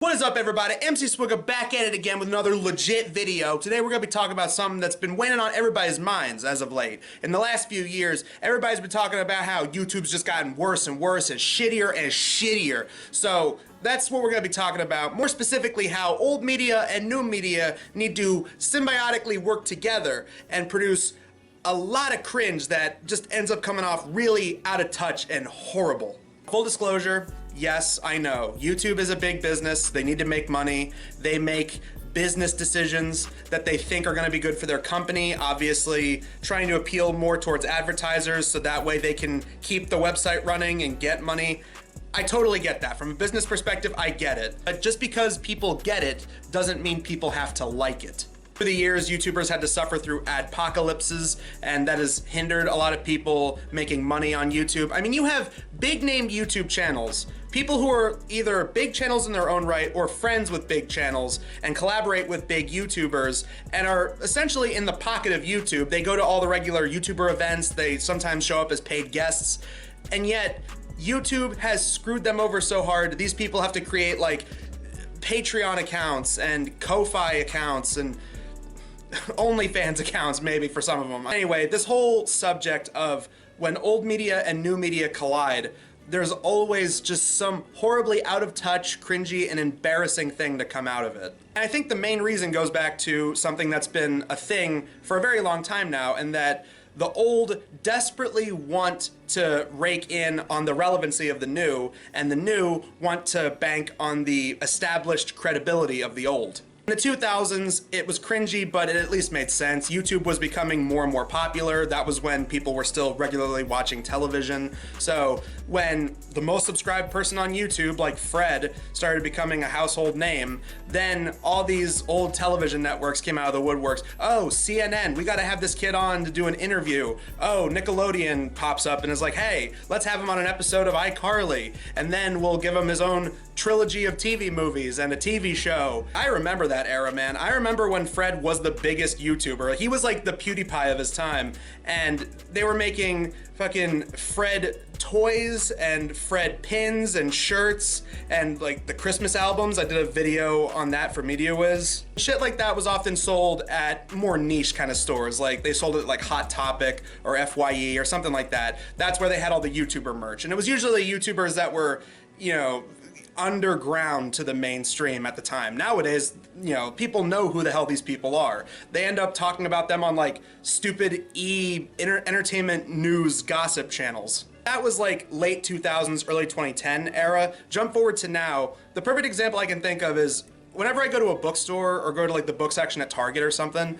What is up, everybody? MC Swigga back at it again with another legit video. Today we're going to be talking about something that's been weighing on everybody's minds as of late. In the last few years, everybody's been talking about how YouTube's just gotten worse and worse and shittier. So that's what we're going to be talking about. More specifically, how old media and new media need to symbiotically work together and produce a lot of cringe that just ends up coming off really out of touch and horrible. Full disclosure, yes, I know. YouTube is a big business. They need to make money. They make business decisions that they think are going to be good for their company, obviously trying to appeal more towards advertisers so that way they can keep the website running and get money. I totally get that. From a business perspective, I get it. But just because people get it doesn't mean people have to like it. Over the years, YouTubers had to suffer through adpocalypses, and that has hindered a lot of people making money on YouTube. I mean, you have big name YouTube channels, people who are either big channels in their own right or friends with big channels and collaborate with big YouTubers and are essentially in the pocket of YouTube. They go to all the regular YouTuber events, they sometimes show up as paid guests, and yet YouTube has screwed them over so hard. These people have to create like Patreon accounts and Ko-Fi accounts and OnlyFans accounts maybe for some of them. Anyway, this whole subject of when old media and new media collide, there's always just some horribly out of touch, cringy, and embarrassing thing to come out of it. And I think the main reason goes back to something that's been a thing for a very long time now, and that the old desperately want to rake in on the relevancy of the new, and the new want to bank on the established credibility of the old. In the 2000s, it was cringy, but it at least made sense. YouTube was becoming more and more popular. That was when people were still regularly watching television. So when the most subscribed person on YouTube, like Fred, started becoming a household name, then all these old television networks came out of the woodworks. Oh, CNN, we gotta have this kid on to do an interview. Oh, Nickelodeon pops up and is like, hey, let's have him on an episode of iCarly. And then we'll give him his own trilogy of TV movies and a TV show. I remember that era, man. I remember when Fred was the biggest YouTuber. He was like the PewDiePie of his time, and they were making fucking Fred toys and Fred pins and shirts and like the Christmas albums. I did a video on that for MediaWiz. Shit like that was often sold at more niche kind of stores. Like they sold it at like Hot Topic or FYE or something like that. That's where they had all the YouTuber merch. And it was usually YouTubers that were, you know, underground to the mainstream at the time. Nowadays, you know, people know who the hell these people are. They end up talking about them on like stupid entertainment news gossip channels. That was like late 2000s, early 2010 era. Jump forward to now. The perfect example I can think of is whenever I go to a bookstore or go to like the book section at Target or something,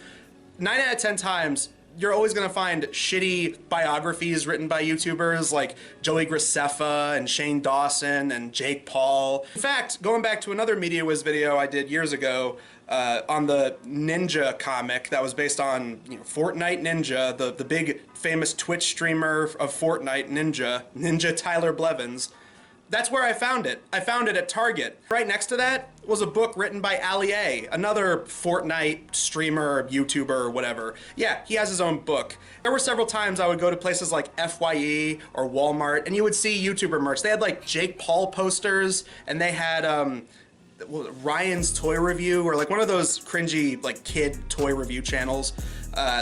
9 out of 10 times, you're always gonna find shitty biographies written by YouTubers like Joey Graceffa and Shane Dawson and Jake Paul. In fact, going back to another MediaWiz video I did years ago on the Ninja comic that was based on, you know, Fortnite Ninja, the big famous Twitch streamer of Fortnite Ninja Tyler Blevins. That's where I found it. I found it at Target. Right next to that was a book written by Ali A, another Fortnite streamer, YouTuber, whatever. Yeah, he has his own book. There were several times I would go to places like FYE or Walmart and you would see YouTuber merch. They had like Jake Paul posters and they had Ryan's Toy Review or like one of those cringy like kid toy review channels.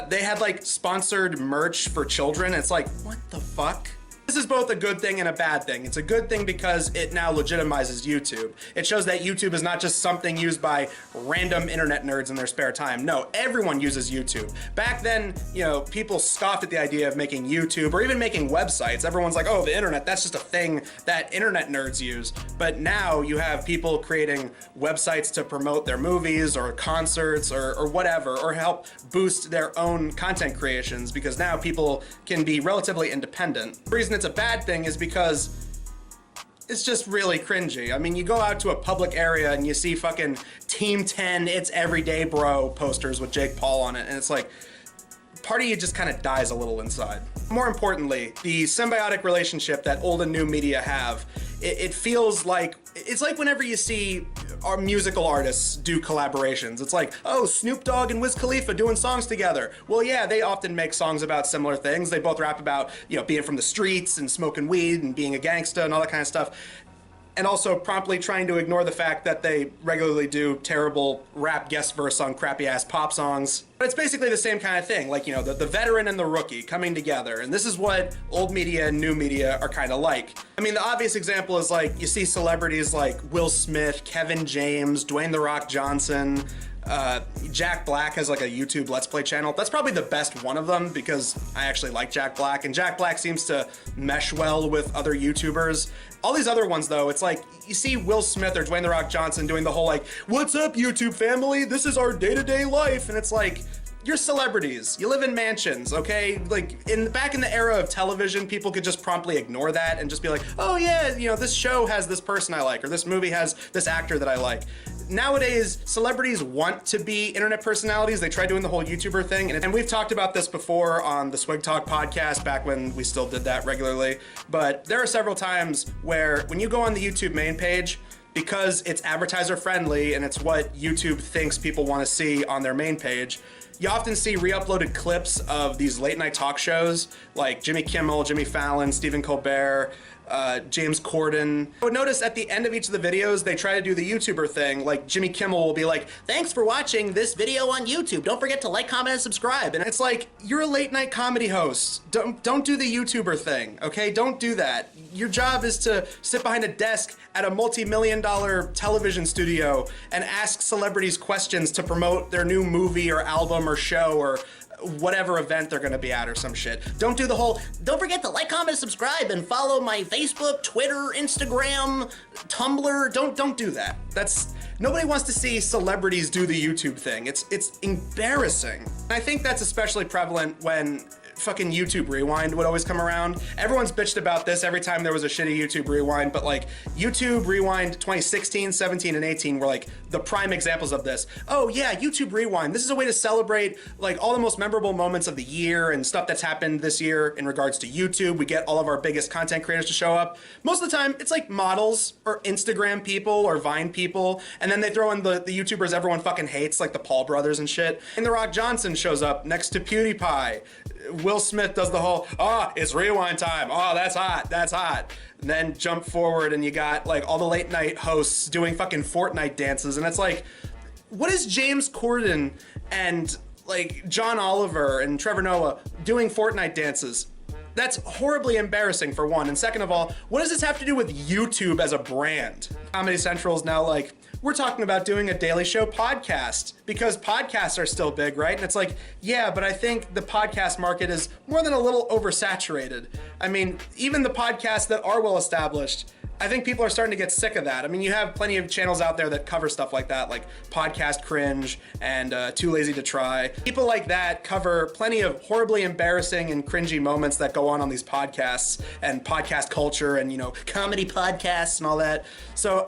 They had like sponsored merch for children. It's like, what the fuck? This is both a good thing and a bad thing. It's a good thing because it now legitimizes YouTube. It shows that YouTube is not just something used by random internet nerds in their spare time. No, everyone uses YouTube. Back then, you know, people scoffed at the idea of making YouTube or even making websites. Everyone's like, oh, the internet, that's just a thing that internet nerds use. But now you have people creating websites to promote their movies or concerts or whatever, or help boost their own content creations because now people can be relatively independent. The reason it's a bad thing is because it's just really cringy. I mean, you go out to a public area and you see fucking Team 10, it's everyday bro posters with Jake Paul on it, and it's like, part of you just kind of dies a little inside. More importantly, the symbiotic relationship that old and new media have, it feels like, it's like whenever you see our musical artists do collaborations. It's like, oh, Snoop Dogg and Wiz Khalifa doing songs together. Well, yeah, they often make songs about similar things. They both rap about, you know, being from the streets and smoking weed and being a gangsta and all that kind of stuff. and also promptly trying to ignore the fact that they regularly do terrible rap guest verse on crappy-ass pop songs. But it's basically the same kind of thing, like, you know, the veteran and the rookie coming together, and this is what old media and new media are kind of like. I mean, the obvious example is, like, you see celebrities like Will Smith, Kevin James, Dwayne "The Rock" Johnson, Jack Black has like a YouTube Let's Play channel. That's probably the best one of them because I actually like Jack Black, and Jack Black seems to mesh well with other YouTubers. All these other ones though, it's like you see Will Smith or Dwayne "The Rock" Johnson doing the whole like, "What's up YouTube family? This is our day-to-day life," and it's like, you're celebrities. You live in mansions, okay? Like, back in the era of television, people could just promptly ignore that and just be like, oh yeah, you know, this show has this person I like, or this movie has this actor that I like. Nowadays, celebrities want to be internet personalities. They try doing the whole YouTuber thing, and we've talked about this before on the Swig Talk podcast back when we still did that regularly. But there are several times where when you go on the YouTube main page, because it's advertiser friendly and it's what YouTube thinks people want to see on their main page, you often see re-uploaded clips of these late night talk shows like Jimmy Kimmel, Jimmy Fallon, Stephen Colbert, James Corden. I would notice at the end of each of the videos, they try to do the YouTuber thing. Like Jimmy Kimmel will be like, "Thanks for watching this video on YouTube. Don't forget to like, comment, and subscribe." And it's like, you're a late night comedy host. Don't do the YouTuber thing, okay? Don't do that. Your job is to sit behind a desk at a multi-million-dollar television studio and ask celebrities questions to promote their new movie or album or show or whatever event they're gonna be at or some shit. Don't do the whole, "Don't forget to like, comment, subscribe, and follow my Facebook, Twitter, Instagram, Tumblr." Don't do that. Nobody wants to see celebrities do the YouTube thing. It's embarrassing. And I think that's especially prevalent when fucking YouTube Rewind would always come around. Everyone's bitched about this every time there was a shitty YouTube Rewind, but like YouTube Rewind 2016, 17, and 18 were like the prime examples of this. Oh yeah, YouTube Rewind. This is a way to celebrate like all the most memorable moments of the year and stuff that's happened this year in regards to YouTube. We get all of our biggest content creators to show up. Most of the time, it's like models or Instagram people or Vine people, and then they throw in the YouTubers everyone fucking hates, like the Paul brothers and shit. And The Rock Johnson shows up next to PewDiePie. Will Smith does the whole, "Oh, it's rewind time. Oh, that's hot. That's hot." And then jump forward and you got like all the late night hosts doing fucking Fortnite dances. And it's like, what is James Corden and like John Oliver and Trevor Noah doing Fortnite dances? That's horribly embarrassing for one. And second of all, what does this have to do with YouTube as a brand? Comedy Central is now like, we're talking about doing a Daily Show podcast because podcasts are still big, right? And it's like, yeah, but I think the podcast market is more than a little oversaturated. I mean, even the podcasts that are well established, I think people are starting to get sick of that. I mean, you have plenty of channels out there that cover stuff like that, like Podcast Cringe and Too Lazy to Try. People like that cover plenty of horribly embarrassing and cringy moments that go on these podcasts and podcast culture and, you know, comedy podcasts and all that. So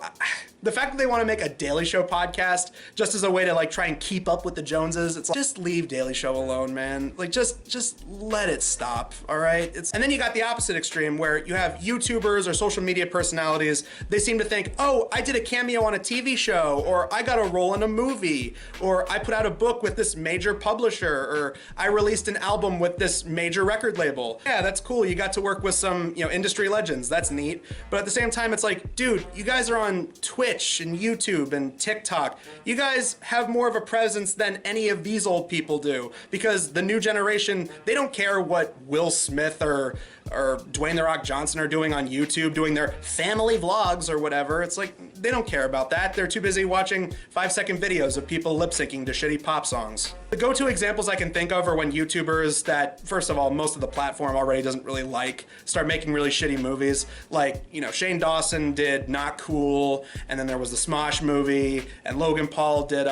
the fact that they want to make a Daily Show podcast just as a way to like try and keep up with the Joneses, it's like, just leave Daily Show alone, man. Like just let it stop, all right? And then you got the opposite extreme where you have YouTubers or social media personalities. They seem to think, oh, I did a cameo on a TV show, or I got a role in a movie, or I put out a book with this major publisher, or I released an album with this major record label. Yeah, that's cool. You got to work with some, you know, industry legends. That's neat. But at the same time, it's like, dude, you guys are on Twitch and YouTube and TikTok. You guys have more of a presence than any of these old people do, because the new generation, they don't care what Will Smith or Dwayne "The Rock" Johnson are doing on YouTube, doing their family vlogs or whatever. It's like, they don't care about that. They're too busy watching 5-second videos of people lip syncing to shitty pop songs. The go-to examples I can think of are when YouTubers that, first of all, most of the platform already doesn't really like, start making really shitty movies. Like, you know, Shane Dawson did Not Cool, and then there was the Smosh movie, and Logan Paul did,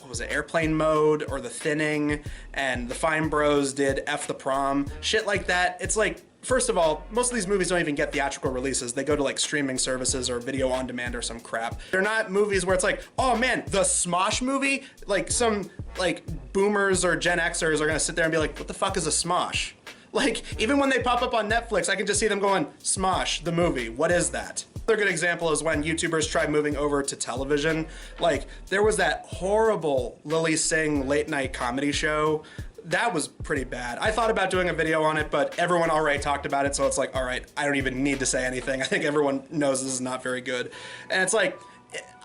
was it Airplane Mode or The Thinning, and the Fine Bros did F the Prom, shit like that. It's like, first of all, most of these movies don't even get theatrical releases. They go to like streaming services or video on demand or some crap. They're not movies where it's like, oh man, the Smosh movie? Like some like boomers or Gen Xers are gonna sit there and be like, what the fuck is a Smosh? Like, even when they pop up on Netflix, I can just see them going, Smosh, the movie, what is that? Another good example is when YouTubers tried moving over to television. Like, there was that horrible Lily Singh late night comedy show That was pretty bad. I thought about doing a video on it, but everyone already talked about it, so it's like, all right, I don't even need to say anything. I think everyone knows this is not very good. And it's like,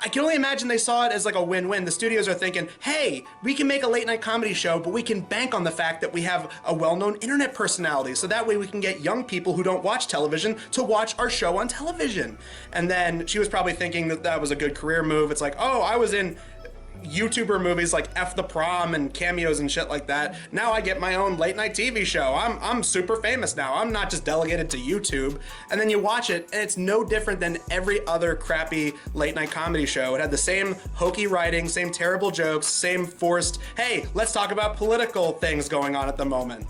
I can only imagine they saw it as like a win-win. The studios are thinking, hey, we can make a late night comedy show, but we can bank on the fact that we have a well-known internet personality, so that way we can get young people who don't watch television to watch our show on television. And then she was probably thinking that that was a good career move. It's like, oh, I was in YouTuber movies like F the Prom and cameos and shit like that. Now I get my own late night TV show. I'm super famous now. I'm not just delegated to YouTube. And then you watch it and it's no different than every other crappy late night comedy show. It had the same hokey writing, same terrible jokes, same forced, hey, let's talk about political things going on at the moment.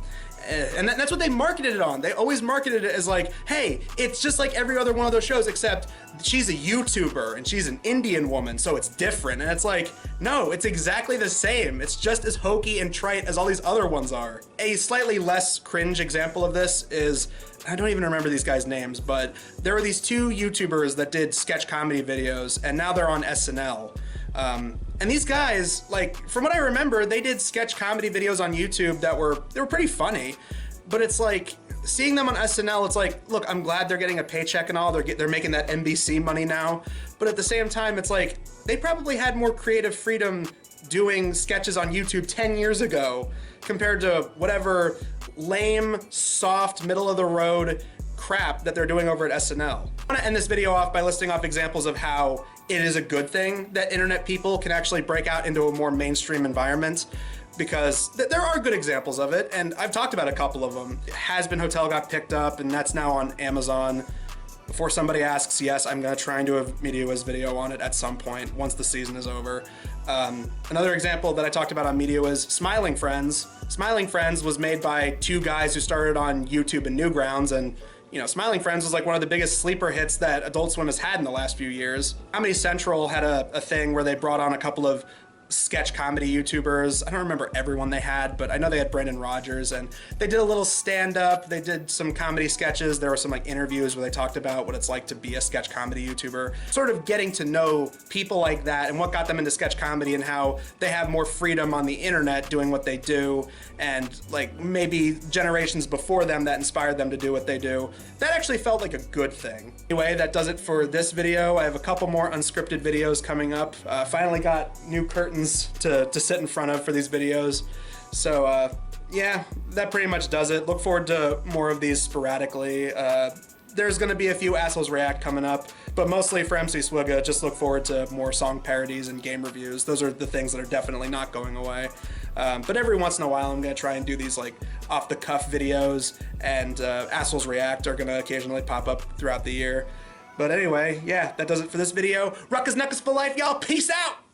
And that's what they marketed it on. They always marketed it as like, hey, it's just like every other one of those shows, except she's a YouTuber and she's an Indian woman, so it's different. And it's like, no, it's exactly the same. It's just as hokey and trite as all these other ones are. A slightly less cringe example of this is, I don't even remember these guys' names, but there were these two YouTubers that did sketch comedy videos, and now they're on SNL. And these guys, like, from what I remember, they did sketch comedy videos on YouTube that were pretty funny, but it's like, seeing them on SNL, it's like, look, I'm glad they're getting a paycheck and all, they're making that NBC money now, but at the same time, it's like, they probably had more creative freedom doing sketches on YouTube 10 years ago compared to whatever lame, soft, middle-of-the-road crap that they're doing over at SNL. I want to end this video off by listing off examples of how it is a good thing that internet people can actually break out into a more mainstream environment, because there are good examples of it, and I've talked about a couple of them. Has Been Hotel got picked up, and that's now on Amazon. Before somebody asks, yes, I'm gonna try and do a MediaWiz video on it at some point once the season is over. Another example that I talked about on MediaWiz, Smiling Friends. Smiling Friends was made by two guys who started on YouTube and Newgrounds, and you know, Smiling Friends was like one of the biggest sleeper hits that Adult Swim has had in the last few years. Comedy Central had a thing where they brought on a couple of sketch comedy YouTubers. I don't remember everyone they had, but I know they had Brendan Rogers, and they did a little stand-up. They did some comedy sketches. There were some like interviews where they talked about what it's like to be a sketch comedy YouTuber. Sort of getting to know people like that and what got them into sketch comedy and how they have more freedom on the internet doing what they do, and like maybe generations before them that inspired them to do what they do. That actually felt like a good thing. Anyway, that does it for this video. I have a couple more unscripted videos coming up. Finally got new curtains to sit in front of for these videos. So yeah, that pretty much does it. Look forward to more of these sporadically. There's gonna be a few Assholes React coming up, but mostly for MC Swigga, just look forward to more song parodies and game reviews. Those are the things that are definitely not going away. But every once in a while, I'm gonna try and do these like off-the-cuff videos, and Assholes React are gonna occasionally pop up throughout the year. But anyway, yeah, that does it for this video. Ruckus Knuckus for life, y'all. Peace out!